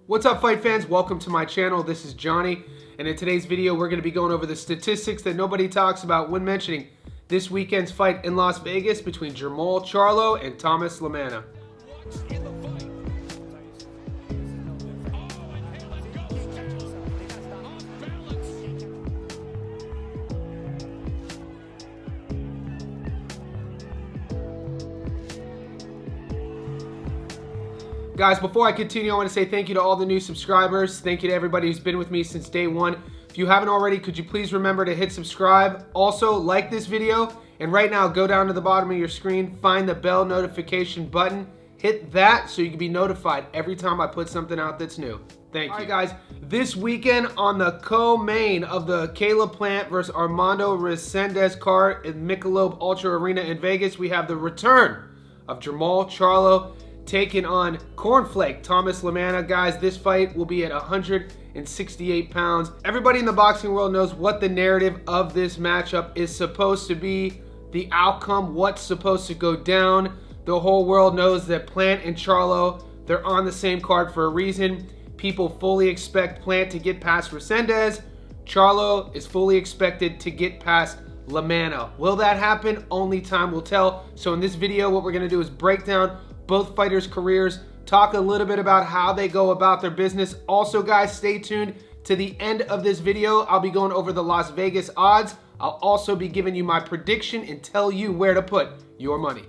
What's up, fight fans? Welcome to my channel. This is Johnny, and in today's video we're going to be going over the statistics that nobody talks about when mentioning this weekend's fight in Las Vegas between Jermall Charlo and LaManna. Guys, before I continue, I want to say thank you to all the new subscribers. Thank you to everybody who's been with me since day one. If you haven't already, could you please remember to hit subscribe? Also, like this video, and right now, go down to the bottom of your screen, find the bell notification button, hit that so you can be notified every time I put something out that's new. Thank you. All right, guys, this weekend on the co-main of the Caleb Plant versus Armando Resendez card in Michelob Ultra Arena in Vegas, we have the return of Jermall Charlo taking on Cornflake LaManna. Guys, this fight will be at 168 pounds. Everybody in the boxing world knows what the narrative of this matchup is supposed to be, the outcome, what's supposed to go down. The whole world knows that Plant and Charlo, they're on the same card for a reason. People fully expect Plant to get past Resendez. Charlo is fully expected to get past LaManna. Will that happen? Only time will tell. So in this video, what we're gonna do is break down both fighters' careers, talk a little bit about how they go about their business. Also, guys, stay tuned to the end of this video. I'll be going over the Las Vegas odds. I'll also be giving you my prediction and tell you where to put your money.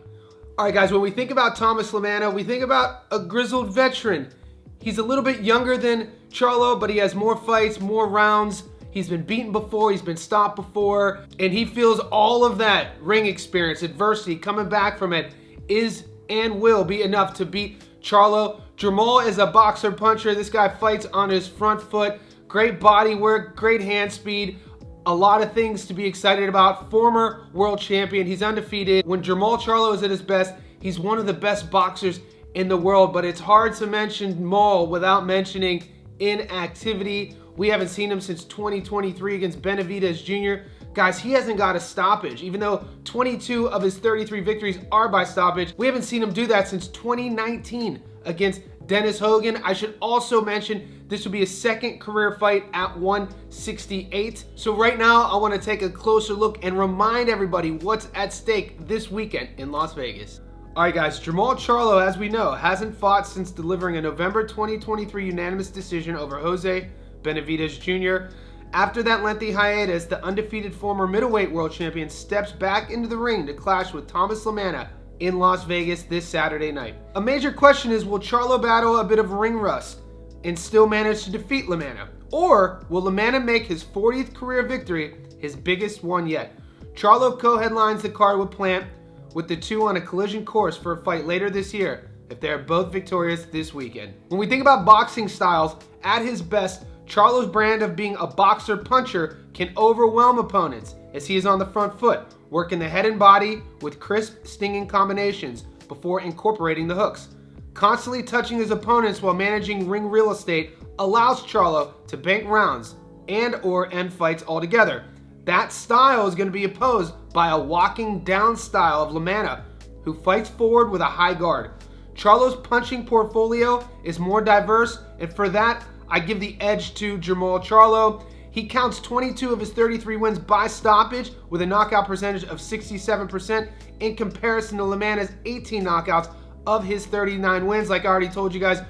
All right, guys, when we think about LaManna, we think about a grizzled veteran. He's a little bit younger than Charlo, but he has more fights, more rounds. He's been beaten before, he's been stopped before, and he feels all of that ring experience, adversity, coming back from it is and will be enough to beat Charlo. Jermall is a boxer puncher. This guy fights on his front foot. Great body work, great hand speed, a lot of things to be excited about. Former world champion, he's undefeated. When Jermall Charlo is at his best, he's one of the best boxers in the world, but it's hard to mention Maul without mentioning inactivity. We haven't seen him since 2023 against Benavidez Jr. Guys, he hasn't got a stoppage. Even though 22 of his 33 victories are by stoppage, we haven't seen him do that since 2019 against Dennis Hogan. I should also mention this will be his second career fight at 168. So right now, I want to take a closer look and remind everybody what's at stake this weekend in Las Vegas. All right, guys, Jermall Charlo, as we know, hasn't fought since delivering a November 2023 unanimous decision over Jose Benavidez Jr. After that lengthy hiatus, the undefeated former middleweight world champion steps back into the ring to clash with LaManna in Las Vegas this Saturday night. A major question is, will Charlo battle a bit of ring rust and still manage to defeat LaManna? Or will LaManna make his 40th career victory his biggest one yet? Charlo co-headlines the card with Plant, with the two on a collision course for a fight later this year if they are both victorious this weekend. When we think about boxing styles, at his best, Charlo's brand of being a boxer puncher can overwhelm opponents as he is on the front foot, working the head and body with crisp, stinging combinations before incorporating the hooks. Constantly touching his opponents while managing ring real estate allows Charlo to bank rounds and or end fights altogether. That style is going to be opposed by a walking down style of LaManna, who fights forward with a high guard. Charlo's punching portfolio is more diverse, and for that, I give the edge to Jermall Charlo. He counts 22 of his 33 wins by stoppage with a knockout percentage of 67% in comparison to LaManna's 18 knockouts of his 39 wins. Like I already told you guys,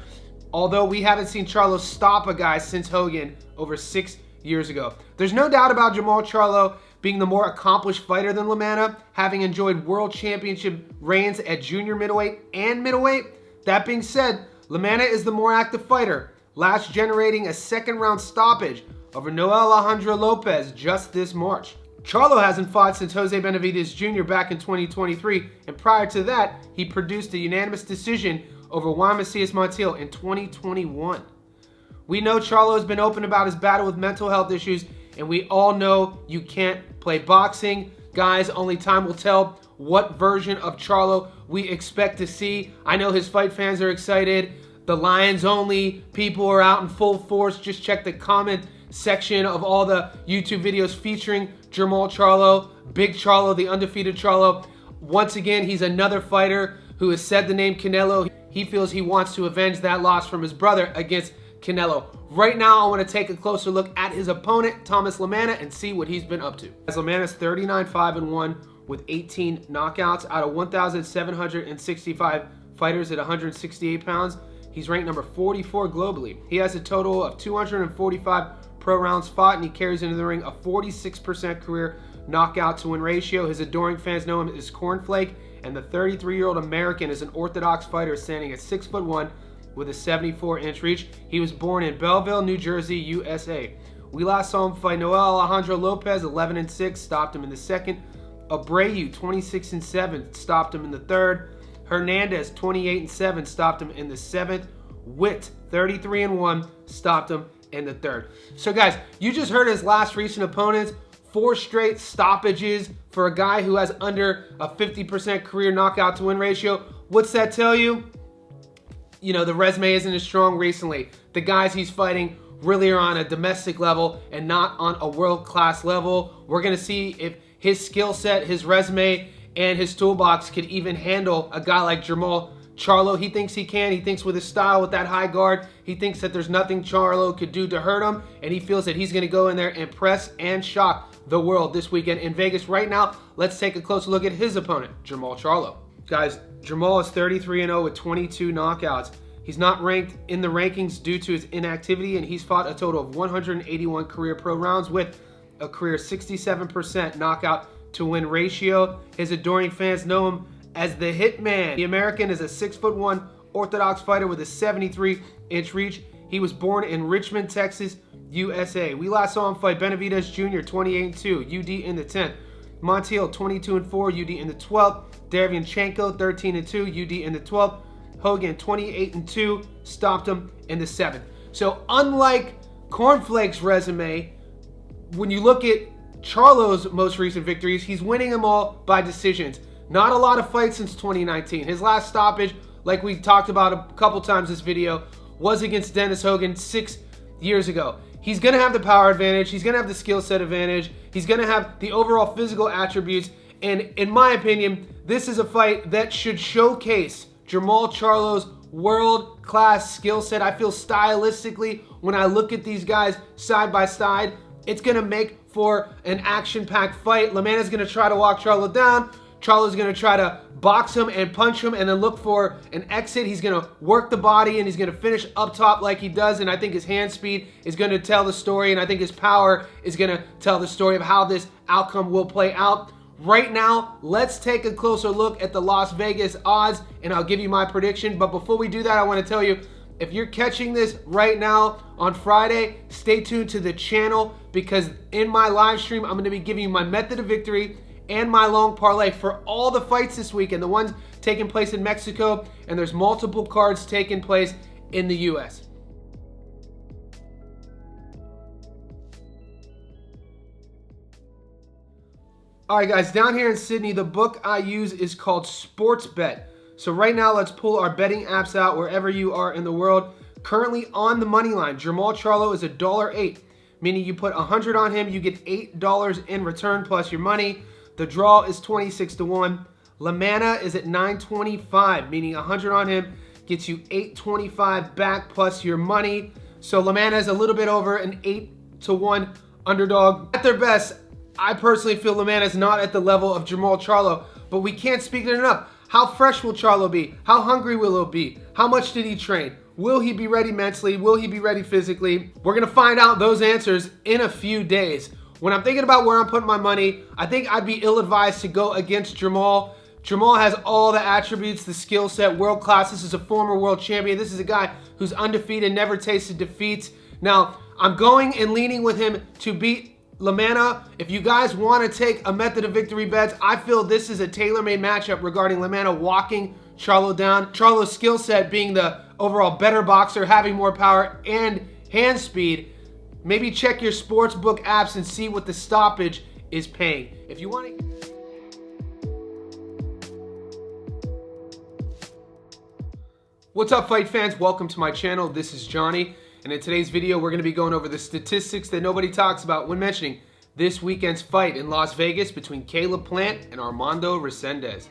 although we haven't seen Charlo stop a guy since Hogan over 6 years ago. There's no doubt about Jermall Charlo being the more accomplished fighter than LaManna, having enjoyed world championship reigns at junior middleweight and middleweight. That being said, LaManna is the more active fighter, last generating a second round stoppage over Noel Alejandro Lopez just this March. Charlo hasn't fought since Jose Benavidez Jr. back in 2023, and prior to that, he produced a unanimous decision over Juan Macias Montiel in 2021. We know Charlo has been open about his battle with mental health issues, and we all know you can't play boxing. Guys, only time will tell what version of Charlo we expect to see. I know his fight fans are excited. The Lions only people are out in full force. Just check the comment section of all the YouTube videos featuring Jermall Charlo, Big Charlo, the undefeated Charlo. Once again, he's another fighter who has said the name Canelo. He feels he wants to avenge that loss from his brother against Canelo. Right now, I want to take a closer look at his opponent, Thomas LaManna, and see what he's been up to. As LaManna's 39-5-1 with 18 knockouts out of 1,765 fighters at 168 pounds. He's ranked number 44 globally. He has a total of 245 pro rounds fought, and he carries into the ring a 46% career knockout to win ratio. His adoring fans know him as Cornflake, and the 33-year-old American is an orthodox fighter standing at 6'1" with a 74-inch reach. He was born in Belleville, New Jersey, USA. We last saw him fight Noel Alejandro Lopez, 11-6, stopped him in the second. Abreu, 26-7, stopped him in the third. Hernandez, 28-7, stopped him in the seventh. Witt, 33-1, stopped him in the third. So guys, you just heard his last recent opponents. 4 straight stoppages for a guy who has under a 50% career knockout to win ratio. What's that tell you? You know, the resume isn't as strong recently. The guys he's fighting really are on a domestic level and not on a world-class level. We're gonna see if his skill set, his resume, and his toolbox could even handle a guy like Jermall Charlo. He thinks he can. He thinks with his style, with that high guard, he thinks that there's nothing Charlo could do to hurt him, and he feels that he's going to go in there and press and shock the world this weekend in Vegas. Right now, let's take a closer look at his opponent, Jermall Charlo. Guys, Jermall is 33-0 with 22 knockouts. He's not ranked in the rankings due to his inactivity, and he's fought a total of 181 career pro rounds with a career 67% knockout to win ratio. His adoring fans know him as the Hitman. The American is a 6'1" orthodox fighter with a 73-inch reach. He was born in Richmond, Texas, USA. We last saw him fight Benavidez Jr., 28-2, UD in the 10th. Montiel, 22-4, UD in the 12th. Derevyanchenko, 13-2, UD in the 12th. Hogan, 28-2, stopped him in the 7th. So unlike Cornflake's resume, when you look at Charlo's most recent victories, he's winning them all by decisions. Not a lot of fights since 2019. His last stoppage, like we talked about a couple times this video, was against Dennis Hogan 6 years ago. He's going to have the power advantage. He's going to have the skill set advantage. He's going to have the overall physical attributes. And in my opinion, this is a fight that should showcase Jermall Charlo's world-class skill set. I feel stylistically, when I look at these guys side by side, it's going to make for an action-packed fight. LaManna's going to try to walk Charlo down. Charlo's going to try to box him and punch him and then look for an exit. He's going to work the body and he's going to finish up top like he does. And I think his hand speed is going to tell the story. And I think his power is going to tell the story of how this outcome will play out. Right now, let's take a closer look at the Las Vegas odds and I'll give you my prediction. But before we do that, I want to tell you, if you're catching this right now on Friday, stay tuned to the channel because in my live stream, I'm going to be giving you my method of victory and my long parlay for all the fights this weekend, the ones taking place in Mexico, and there's multiple cards taking place in the US. All right, guys, down here in Sydney, the book I use is called Sportsbet. So right now, let's pull our betting apps out wherever you are in the world. Currently on the money line, Jermall Charlo is $1.08, meaning you put 100 on him, you get $8 in return plus your money. The draw is 26-1. LaManna is at 925, meaning 100 on him gets you 825 back plus your money. So LaManna is a little bit over an 8-1 underdog. At their best, I personally feel LaManna is not at the level of Jermall Charlo, but we can't speak it enough. How fresh will Charlo be? How hungry will he be? How much did he train? Will he be ready mentally? Will he be ready physically? We're gonna find out those answers in a few days. When I'm thinking about where I'm putting my money, I think I'd be ill-advised to go against Jermall. Jermall has all the attributes, the skill set, world class. This is a former world champion. This is a guy who's undefeated, never tasted defeat. Now, I'm going and leaning with him to beat LaManna. If you guys want to take a method of victory bets, I feel this is a tailor-made matchup regarding LaManna walking Charlo down. Charlo's skill set being the overall better boxer, having more power and hand speed. Maybe check your sportsbook apps and see what the stoppage is paying. If you want to... What's up, fight fans? Welcome to my channel. This is Johnny. And in today's video, we're going to be going over the statistics that nobody talks about when mentioning this weekend's fight in Las Vegas between Caleb Plant and Armando Resendez.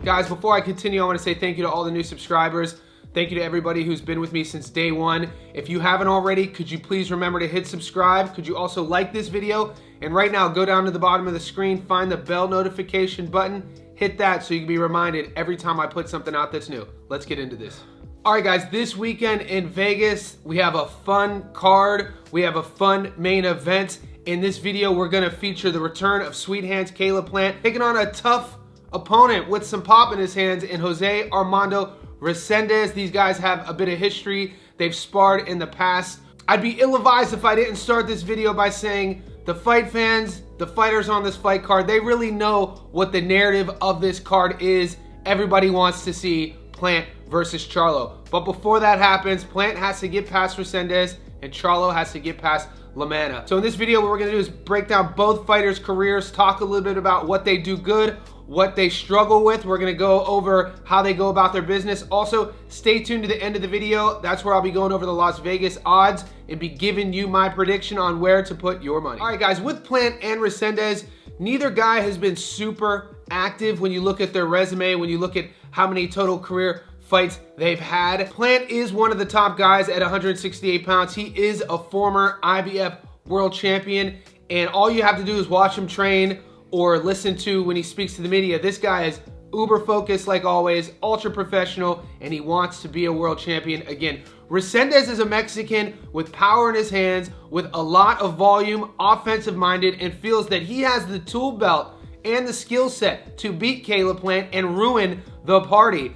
Guys, before I continue, I want to say thank you to all the new subscribers. Thank you to everybody who's been with me since day one. If you haven't already, could you please remember to hit subscribe? Could you also like this video? And right now, go down to the bottom of the screen, find the bell notification button, hit that so you can be reminded every time I put something out that's new. Let's get into this. All right, guys, this weekend in Vegas, we have a fun card. We have a fun main event. In this video, we're gonna feature the return of Sweet Hands Caleb Plant, taking on a tough opponent with some pop in his hands in Jose Armando Resendez. These guys have a bit of history. They've sparred in the past. I'd be ill-advised if I didn't start this video by saying the fight fans, the fighters on this fight card, they really know what the narrative of this card is. Everybody wants to see Plant versus Charlo. But before that happens, Plant has to get past Resendez and Charlo has to get past LaManna. So in this video, what we're gonna do is break down both fighters' careers, talk a little bit about what they do good, what they struggle with. We're gonna go over how they go about their business. Also, stay tuned to the end of the video. That's where I'll be going over the Las Vegas odds and be giving you my prediction on where to put your money. All right, guys, with Plant and Resendez, neither guy has been super active when you look at their resume, when you look at how many total career fights they've had. Plant is one of the top guys at 168 pounds. He is a former IBF world champion, and all you have to do is watch him train or listen to when he speaks to the media. This guy is uber focused like always, ultra professional, and he wants to be a world champion again. Resendez is a Mexican with power in his hands, with a lot of volume, offensive minded, and feels that he has the tool belt and the skill set to beat Caleb Plant and ruin the party.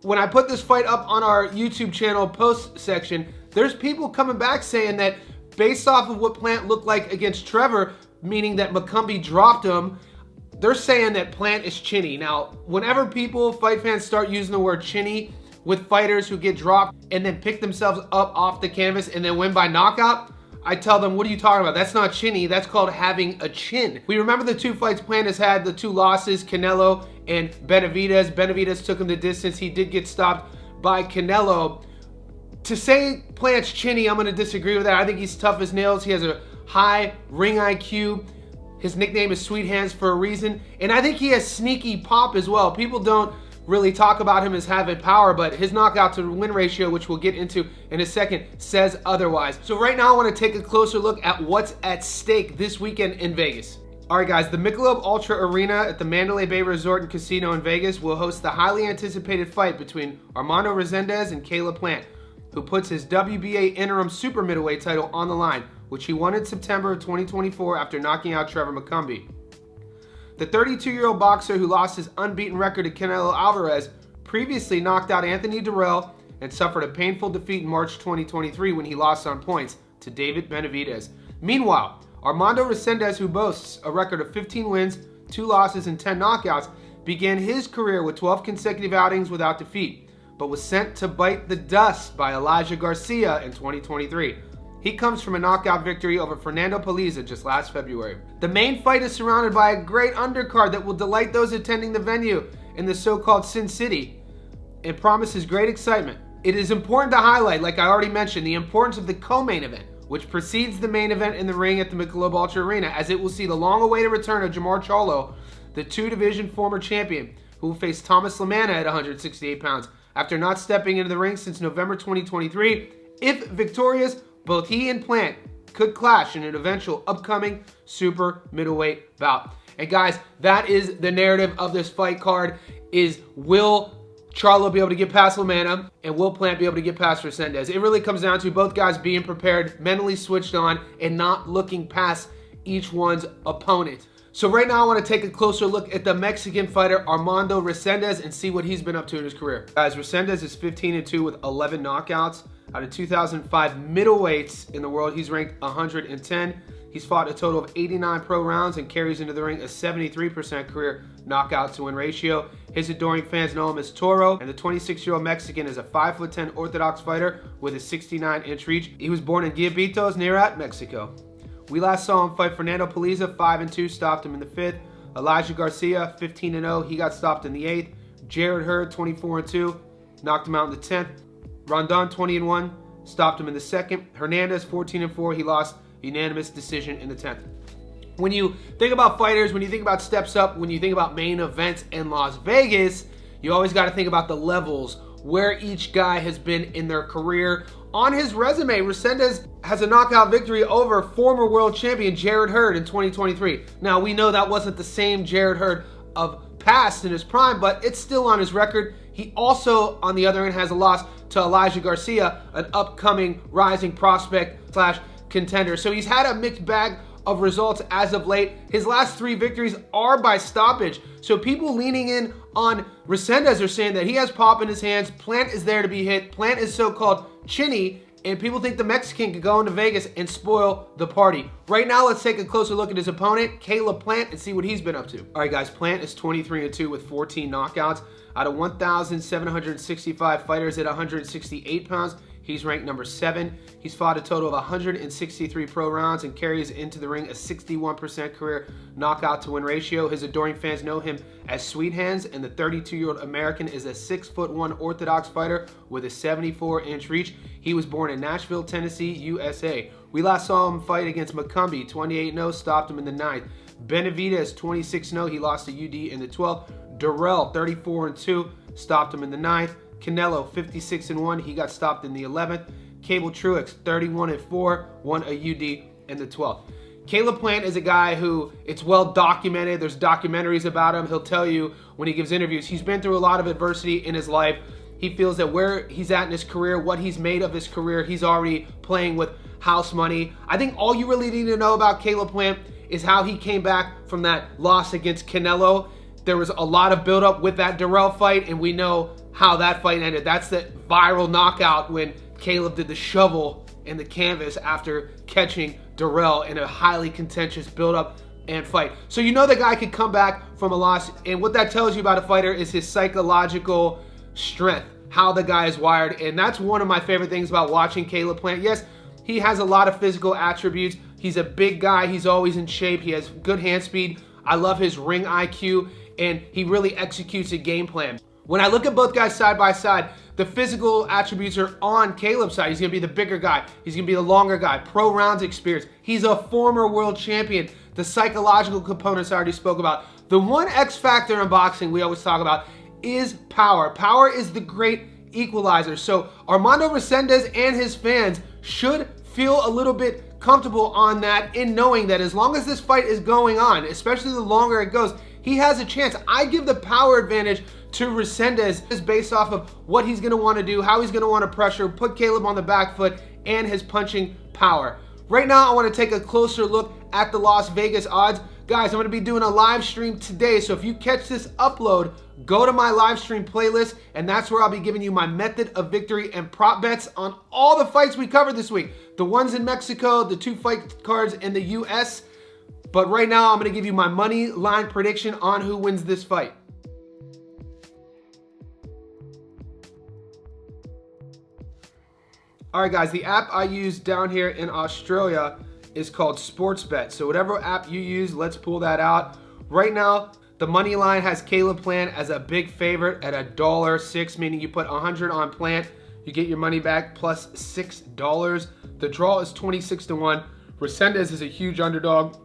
When I put this fight up on our YouTube channel post section, there's people coming back saying that based off of what Plant looked like against Trevor, meaning that McCumbee dropped him, they're saying that Plant is chinny. Now, whenever people, fight fans, start using the word chinny with fighters who get dropped and then pick themselves up off the canvas and then win by knockout, I tell them, what are you talking about? That's not chinny, that's called having a chin. We remember the two fights Plant has had, the two losses, Canelo and Benavidez. Benavidez took him the distance. He did get stopped by Canelo. To say Plant's chinny, I'm gonna disagree with that. I think he's tough as nails. He has a high ring IQ. His nickname is Sweet Hands for a reason. And I think he has sneaky pop as well. People don't really talk about him as having power, but his knockout to win ratio, which we'll get into in a second, says otherwise. So right now I want to take a closer look at what's at stake this weekend in Vegas. All right, guys, the Michelob Ultra Arena at the Mandalay Bay Resort and Casino in Vegas will host the highly anticipated fight between Armando Resendez and Caleb Plant, who puts his WBA interim super middleweight title on the line, which he won in September of 2024 after knocking out Trevor McCumbee. The 32-year-old boxer, who lost his unbeaten record to Canelo Alvarez, previously knocked out Anthony Durrell and suffered a painful defeat in March 2023 when he lost on points to David Benavidez. Meanwhile, Armando Resendez, who boasts a record of 15 wins, 2 losses, and 10 knockouts, began his career with 12 consecutive outings without defeat, but was sent to bite the dust by Elijah Garcia in 2023. He comes from a knockout victory over Fernando Paliza just last February. The main fight is surrounded by a great undercard that will delight those attending the venue in the so-called Sin City and promises great excitement. It is important to highlight, like I already mentioned, the importance of the co-main event, which precedes the main event in the ring at the Michelob Ultra Arena, as it will see the long-awaited return of Jermall Charlo, the two-division former champion, who will face Thomas LaManna at 168 pounds after not stepping into the ring since November 2023. If victorious, both he and Plant could clash in an eventual upcoming super middleweight bout. And guys, that is the narrative of this fight card, is will Charlo be able to get past LaManna, and will Plant be able to get past Resendez? It really comes down to both guys being prepared, mentally switched on, and not looking past each one's opponent. So right now I want to take a closer look at the Mexican fighter Armando Resendez and see what he's been up to in his career. Guys, Resendez is 15-2 with 11 knockouts. Out of 2005 middleweights in the world, he's ranked 110. He's fought a total of 89 pro rounds and carries into the ring a 73% career knockout to win ratio. His adoring fans know him as Toro, and the 26-year-old Mexican is a 5'10" orthodox fighter with a 69-inch reach. He was born in Guayabitos, Nayarit, Mexico. We last saw him fight Fernando Paliza, 5-2, stopped him in the 5th. Elijah Garcia, 15-0, he got stopped in the 8th. Jared Hurd, 24-2, knocked him out in the 10th. Rondon, 20-1, stopped him in the 2nd. Hernandez, 14-4, he lost unanimous decision in the 10th. When you think about fighters, when you think about steps up, when you think about main events in Las Vegas, you always got to think about the levels where each guy has been in their career. On his resume, Resendez has a knockout victory over former world champion Jarrett Hurd in 2023. Now, we know that wasn't the same Jarrett Hurd of past in his prime, but it's still on his record. He also, on the other hand, has a loss to Elijah Garcia, an upcoming rising prospect slash contender. So he's had a mixed bag of results as of late. His last 3 victories are by stoppage. So people leaning in on Resendez are saying that he has pop in his hands. Plant is there to be hit. Plant is so-called chinny, and people think the Mexican could go into Vegas and spoil the party. Right now, let's take a closer look at his opponent, Caleb Plant, and see what he's been up to. All right, guys, Plant is 23-2 with 14 knockouts. Out of 1,765 fighters at 168 pounds, he's ranked number 7. He's fought a total of 163 pro rounds and carries into the ring a 61% career knockout to win ratio. His adoring fans know him as Sweet Hands, and the 32-year-old American is a 6'1" orthodox fighter with a 74-inch reach. He was born in Nashville, Tennessee, USA. We last saw him fight against Macumbi, 28-0, stopped him in the 9th. Benavidez, 26-0, he lost to UD in the 12th. Durrell, 34-2, stopped him in the 9th. Canelo, 56-1, he got stopped in the 11th. Cable Truex, 31-4, won a UD in the 12th. Caleb Plant is a guy who, it's well documented. There's documentaries about him. He'll tell you when he gives interviews. He's been through a lot of adversity in his life. He feels that where he's at in his career, what he's made of his career, he's already playing with house money. I think all you really need to know about Caleb Plant is how he came back from that loss against Canelo. There was a lot of buildup with that Durrell fight, and we know how that fight ended. That's the viral knockout when Caleb did the shovel in the canvas after catching Durrell in a highly contentious buildup and fight. So you know the guy could come back from a loss, and what that tells you about a fighter is his psychological strength, how the guy is wired, and that's one of my favorite things about watching Caleb Plant. Yes, he has a lot of physical attributes. He's a big guy. He's always in shape. He has good hand speed. I love his ring IQ, and he really executes a game plan. When I look at both guys side by side, the physical attributes are on Caleb's side. He's going to be the bigger guy. He's going to be the longer guy. Pro rounds experience. He's a former world champion. The psychological components I already spoke about. The one X factor in boxing we always talk about is power. Power is the great equalizer. So Armando Resendez and his fans should feel a little bit comfortable on that, in knowing that as long as this fight is going on, especially the longer it goes, he has a chance. I give the power advantage to Resendez based off of what he's going to want to do, how he's going to want to pressure, put Caleb on the back foot, and his punching power. Right now, I want to take a closer look at the Las Vegas odds. Guys, I'm going to be doing a live stream today, so if you catch this upload, go to my live stream playlist, and that's where I'll be giving you my method of victory and prop bets on all the fights we covered this week. The ones in Mexico, the 2 fight cards in the US. But right now, I'm going to give you my money line prediction on who wins this fight. All right, guys, the app I use down here in Australia is called Sportsbet. So whatever app you use, let's pull that out. Right now, the money line has Caleb Plant as a big favorite at $1.06, meaning you put 100 on Plant, you get your money back plus $6. The draw is 26-1. Resendez is a huge underdog.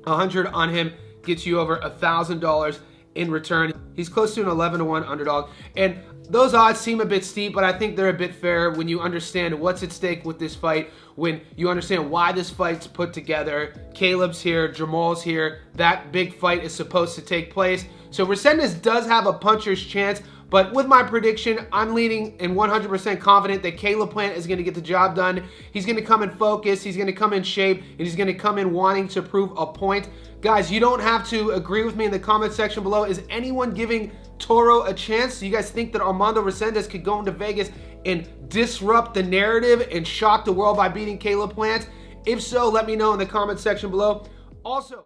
100 on him gets you over $1,000 in return. He's close to an 11-1 underdog. And those odds seem a bit steep, but I think they're a bit fair when you understand what's at stake with this fight, when you understand why this fight's put together. Caleb's here, Jermall's here. That big fight is supposed to take place. So Resendez does have a puncher's chance, but with my prediction, I'm leaning and 100% confident that Caleb Plant is going to get the job done. He's going to come in focus, he's going to come in shape, and he's going to come in wanting to prove a point. Guys, you don't have to agree with me in the comment section below. Is anyone giving Toro a chance? Do you guys think that Armando Resendez could go into Vegas and disrupt the narrative and shock the world by beating Caleb Plant? If so, let me know in the comment section below. Also,